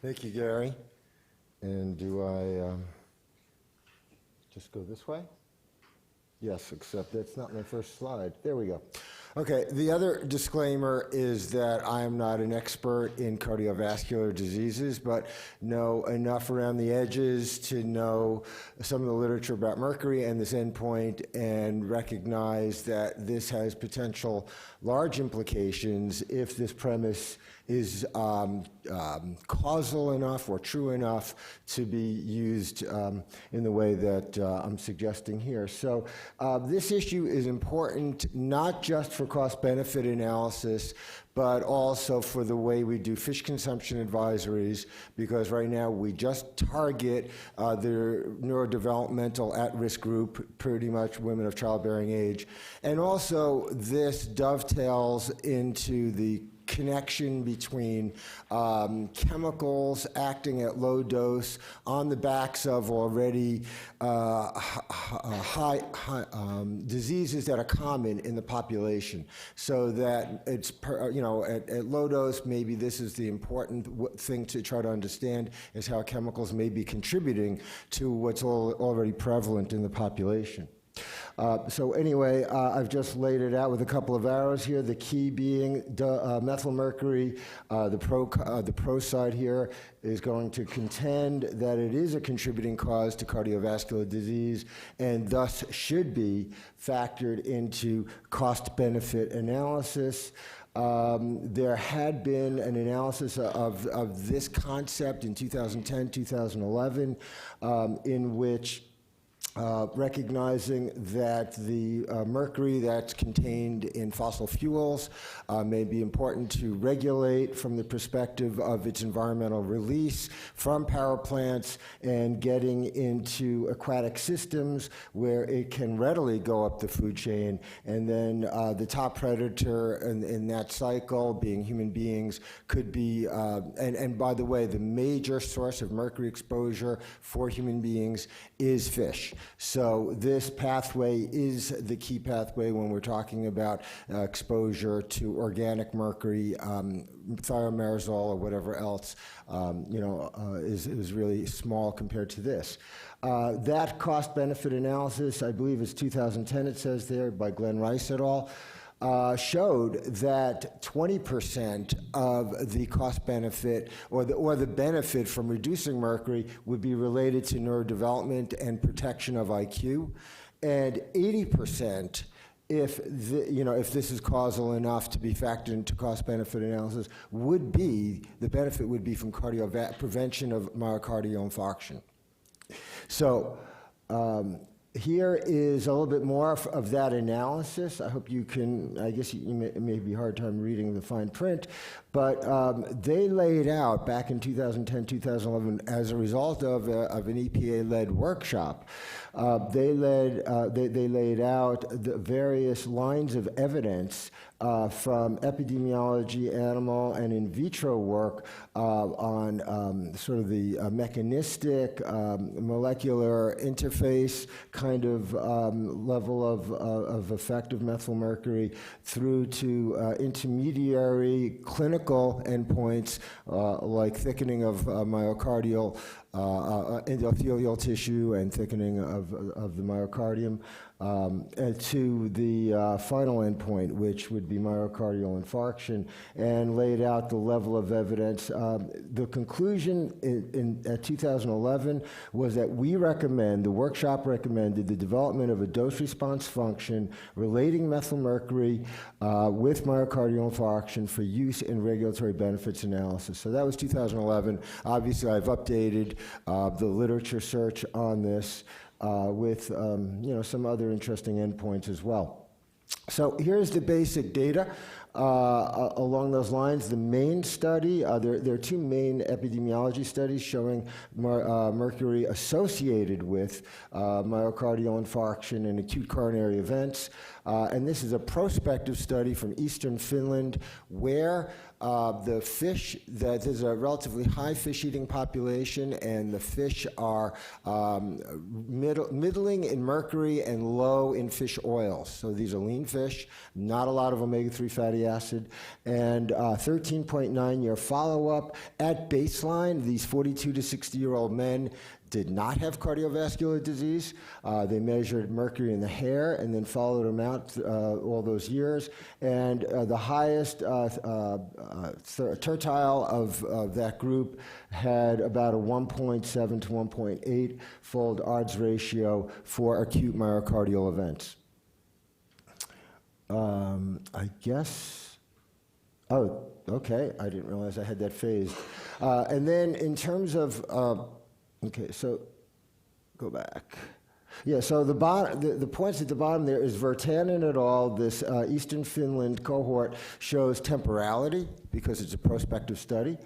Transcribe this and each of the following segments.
Thank you, Gary. And do I just go this way? Yes, except that's not my first slide. There we go. Okay, the other disclaimer is that I am not an expert in cardiovascular diseases, but know enough around the edges to know some of the literature about mercury and this endpoint and recognize that this has potential large implications if this premise is causal enough or true enough to be used in the way that I'm suggesting here. So this issue is important not just for cost-benefit analysis, but also for the way we do fish consumption advisories, because right now we just target the neurodevelopmental at-risk group, pretty much women of childbearing age. And also this dovetails into the connection between chemicals acting at low dose on the backs of already high diseases that are common in the population. So that it's, at low dose, maybe this is the important thing to try to understand is how chemicals may be contributing to what's already prevalent in the population. So anyway, I've just laid it out with a couple of arrows here, the key being methylmercury. The pro side here is going to contend that it is a contributing cause to cardiovascular disease and thus should be factored into cost-benefit analysis. There had been an analysis of this concept in 2010, 2011, in which recognizing that the mercury that's contained in fossil fuels may be important to regulate from the perspective of its environmental release from power plants and getting into aquatic systems where it can readily go up the food chain. And then the top predator in that cycle, being human beings, could be, and by the way, the major source of mercury exposure for human beings is fish. So this pathway is the key pathway when we're talking about exposure to organic mercury, thiomerazole or whatever else, is really small compared to this. That cost-benefit analysis, I believe is 2010, it says there, by Glenn Rice et al., showed that 20% of the cost benefit or the benefit from reducing mercury would be related to neurodevelopment and protection of IQ, and 80% if this is causal enough to be factored into cost-benefit analysis, the benefit would be from prevention of myocardial infarction. So. Here is a little bit more of that analysis. I hope you can, I guess it may be a hard time reading the fine print, but they laid out back in 2010, 2011, as a result of an EPA-led workshop, they laid out the various lines of evidence from epidemiology, animal, and in vitro work on sort of the mechanistic, molecular interface kind of level of effect of methylmercury through to intermediary clinical endpoints like thickening of myocardial endothelial tissue and thickening of the myocardium, and to the final endpoint, which would be myocardial infarction, and laid out the level of evidence. The conclusion in 2011 was that the workshop recommended the development of a dose-response function relating methylmercury with myocardial infarction for use in regulatory benefits analysis. So that was 2011. Obviously, I've updated the literature search on this with some other interesting endpoints as well. So here's the basic data. Along those lines, the main study, there are two main epidemiology studies showing mercury associated with myocardial infarction and acute coronary events. And this is a prospective study from eastern Finland where the fish, that there's a relatively high fish-eating population, and the fish are middling in mercury and low in fish oils. So these are lean fish, not a lot of omega-3 fatty acid, and 13.9-year follow-up. At baseline, these 42 to 60-year-old men did not have cardiovascular disease. They measured mercury in the hair and then followed them out all those years. And the highest tertile of that group had about a 1.7 to 1.8 fold odds ratio for acute myocardial events. I guess, oh, okay, I didn't realize I had that phased. And then in terms of, okay, so go back. Yeah, so the points at the bottom there is Virtanen et al. This Eastern Finland cohort shows temporality because it's a prospective study.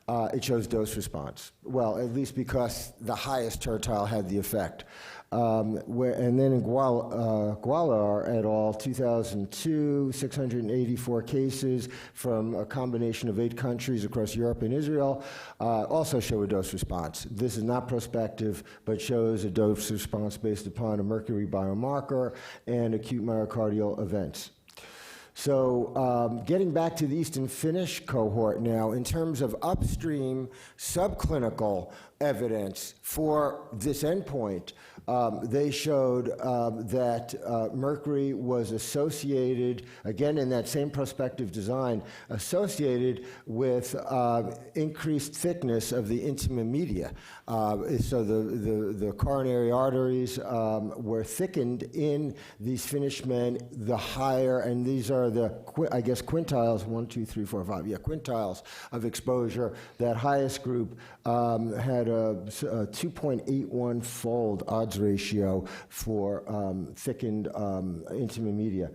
It shows dose response. Well, at least because the highest tertile had the effect. And then in Gualar et al., 2002, 684 cases from a combination of 8 countries across Europe and Israel, also show a dose response. This is not prospective, but shows a dose response based upon a mercury biomarker and acute myocardial events. So getting back to the Eastern Finnish cohort now, in terms of upstream subclinical evidence for this endpoint, they showed that mercury was associated, again in that same prospective design, associated with increased thickness of the intima media. So the coronary arteries were thickened in these Finnish men, the higher, and these are the, I guess, quintiles, 1, 2, 3, 4, 5, yeah, quintiles of exposure. That highest group had a 2.81-fold odds ratio for thickened intima media.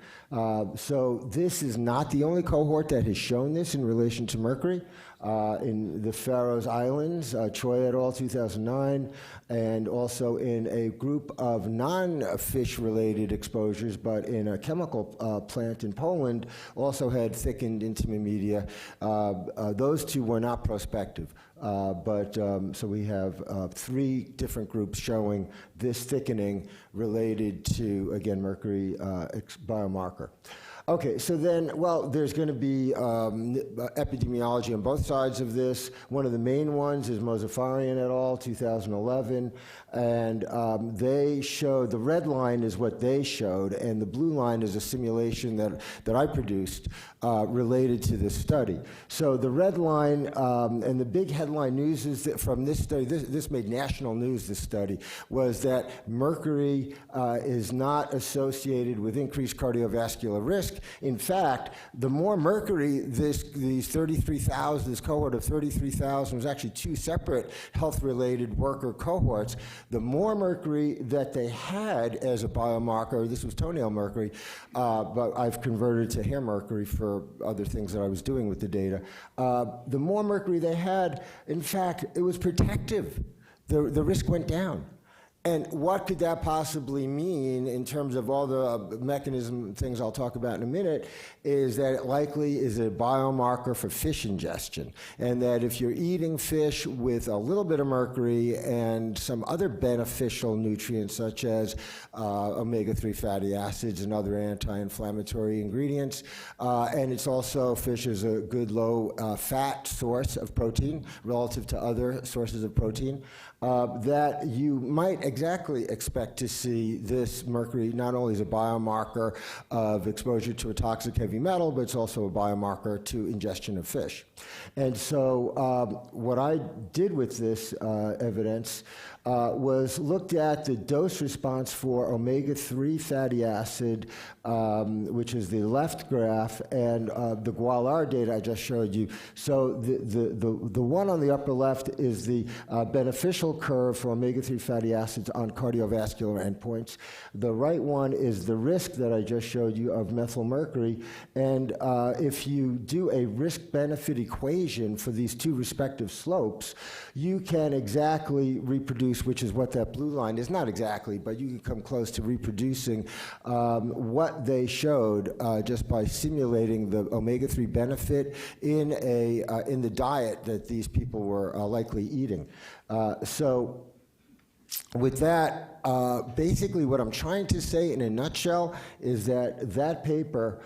So this is not the only cohort that has shown this in relation to mercury. In the Faroe Islands, Choi et al., 2009, and also in a group of non-fish-related exposures, but in a chemical plant in Poland, also had thickened intima media. Those two were not prospective. So we have 3 different groups showing this thickening related to, again, mercury biomarker. Okay, so then, well, there's going to be epidemiology on both sides of this. One of the main ones is Mozafarian et al., 2011, and they showed, the red line is what they showed, and the blue line is a simulation that I produced related to this study. So the red line, and the big headline news is that from this study, this made national news, this study, was that mercury is not associated with increased cardiovascular risk. In fact, the more mercury this cohort of 33,000 was actually 2 separate health-related worker cohorts. The more mercury that they had as a biomarker, this was toenail mercury, but I've converted to hair mercury for other things that I was doing with the data. The more mercury they had, in fact, it was protective. The risk went down. And what could that possibly mean in terms of all the mechanism things I'll talk about in a minute, is that it likely is a biomarker for fish ingestion. And that if you're eating fish with a little bit of mercury and some other beneficial nutrients such as omega-3 fatty acids and other anti-inflammatory ingredients, and it's also, fish is a good low fat source of protein relative to other sources of protein, that you might exactly expect to see this mercury not only as a biomarker of exposure to a toxic heavy metal, but it's also a biomarker to ingestion of fish. And so what I did with this evidence was looked at the dose response for omega-3 fatty acid, which is the left graph, and the Gualar data I just showed you. So the one on the upper left is the beneficial curve for omega-3 fatty acid acids on cardiovascular endpoints. The right one is the risk that I just showed you of methylmercury, and if you do a risk-benefit equation for these two respective slopes, you can exactly reproduce, which is what that blue line is, not exactly, but you can come close to reproducing what they showed just by simulating the omega-3 benefit in the diet that these people were likely eating. So with that, basically what I'm trying to say in a nutshell is that that paper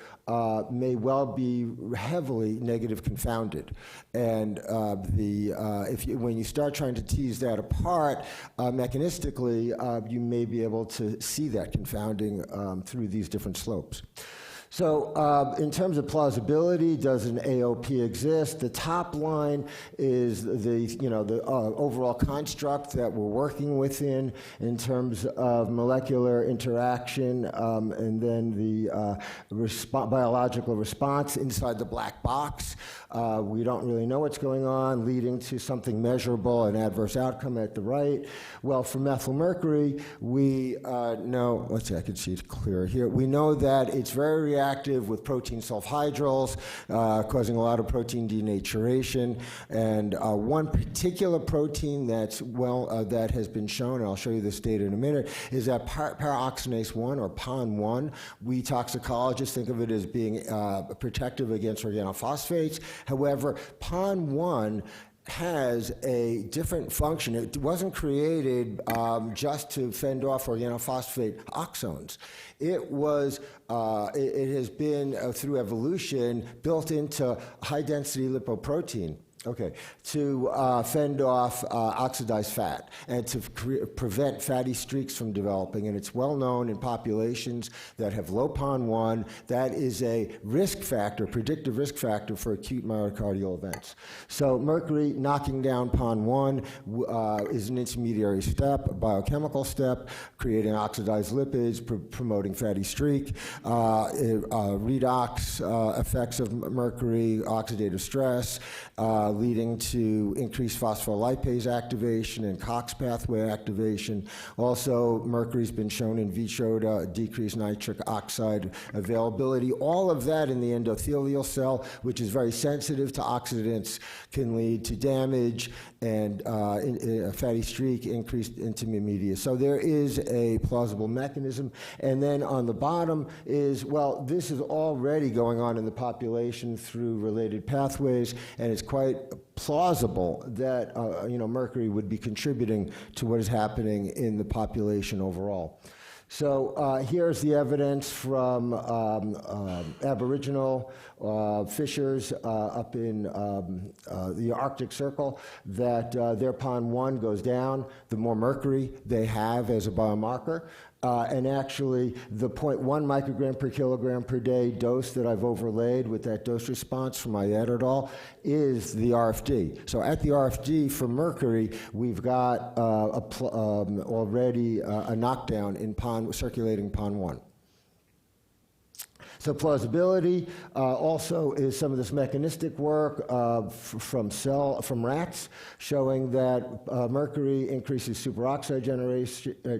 may well be heavily negative confounded. And when you start trying to tease that apart mechanistically, you may be able to see that confounding through these different slopes. So in terms of plausibility, does an AOP exist? The top line is the overall construct that we're working within in terms of molecular interaction, and then the biological response inside the black box. We don't really know what's going on, leading to something measurable, an adverse outcome at the right. Well, for methylmercury, we know, let's see, I can see it clearer here. We know that it's very reactive with protein sulfhydryls, causing a lot of protein denaturation. And one particular protein that has been shown, and I'll show you this data in a minute, is that paraoxidase 1, or PON1. We toxicologists think of it as being protective against organophosphates. However, PON1 has a different function. It wasn't created just to fend off organophosphate oxones. It has been, through evolution, built into high-density lipoprotein. Okay, to fend off oxidized fat and to prevent fatty streaks from developing. And it's well known in populations that have low PON1, that is a risk factor, predictive risk factor for acute myocardial events. So mercury knocking down PON1 is an intermediary step, a biochemical step, creating oxidized lipids, promoting fatty streak, redox effects of mercury, oxidative stress, leading to increased phospholipase activation and COX pathway activation. Also, mercury's been shown in vitro to decrease nitric oxide availability. All of that in the endothelial cell, which is very sensitive to oxidants, can lead to damage and a fatty streak, increased intima media. So there is a plausible mechanism. And then on the bottom is, well, this is already going on in the population through related pathways, and it's quite plausible that mercury would be contributing to what is happening in the population overall. So here's the evidence from Aboriginal fishers up in the Arctic Circle that their PON1 goes down the more mercury they have as a biomarker. And actually, the 0.1 microgram per kilogram per day dose that I've overlaid with that dose response from Ayed is the RFD. So at the RFD for mercury, we've got already a knockdown in circulating PON1. So plausibility also is some of this mechanistic work from rats, showing that mercury increases superoxide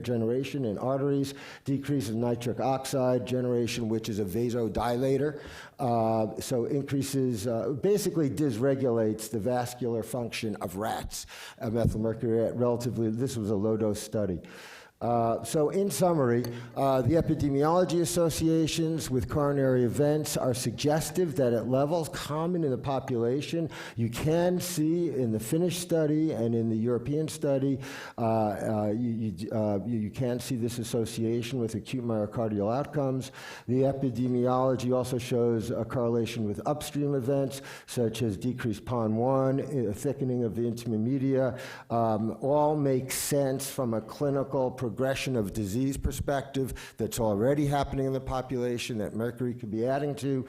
generation in arteries, decreases nitric oxide generation, which is a vasodilator. So increases, basically dysregulates the vascular function of rats. Methylmercury relatively, this was a low-dose study. So in summary, the epidemiology associations with coronary events are suggestive that at levels common in the population, you can see in the Finnish study and in the European study, you can see this association with acute myocardial outcomes. The epidemiology also shows a correlation with upstream events, such as decreased PON1, thickening of the intima media, all make sense from a clinical progression of disease perspective that's already happening in the population that mercury could be adding to.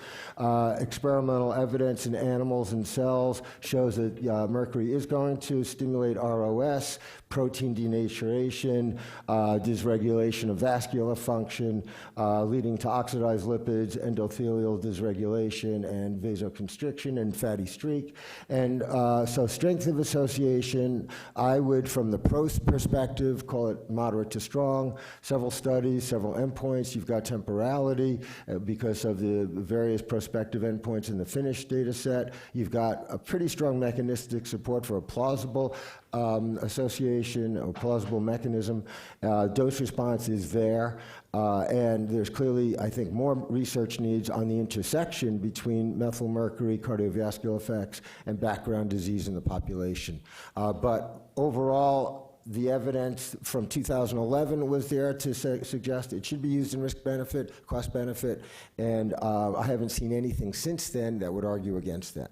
Experimental evidence in animals and cells shows that mercury is going to stimulate ROS, protein denaturation, dysregulation of vascular function, leading to oxidized lipids, endothelial dysregulation, and vasoconstriction and fatty streak. And so strength of association, I would, from the perspective, call it moderate to strong. Several studies, several endpoints. You've got temporality because of the various prospective endpoints in the finished data set. You've got a pretty strong mechanistic support for a plausible association or plausible mechanism. Dose response is there, and there's clearly, I think, more research needs on the intersection between methylmercury, cardiovascular effects, and background disease in the population. But overall, the evidence from 2011 was there to suggest it should be used in risk-benefit, cost-benefit, and I haven't seen anything since then that would argue against that.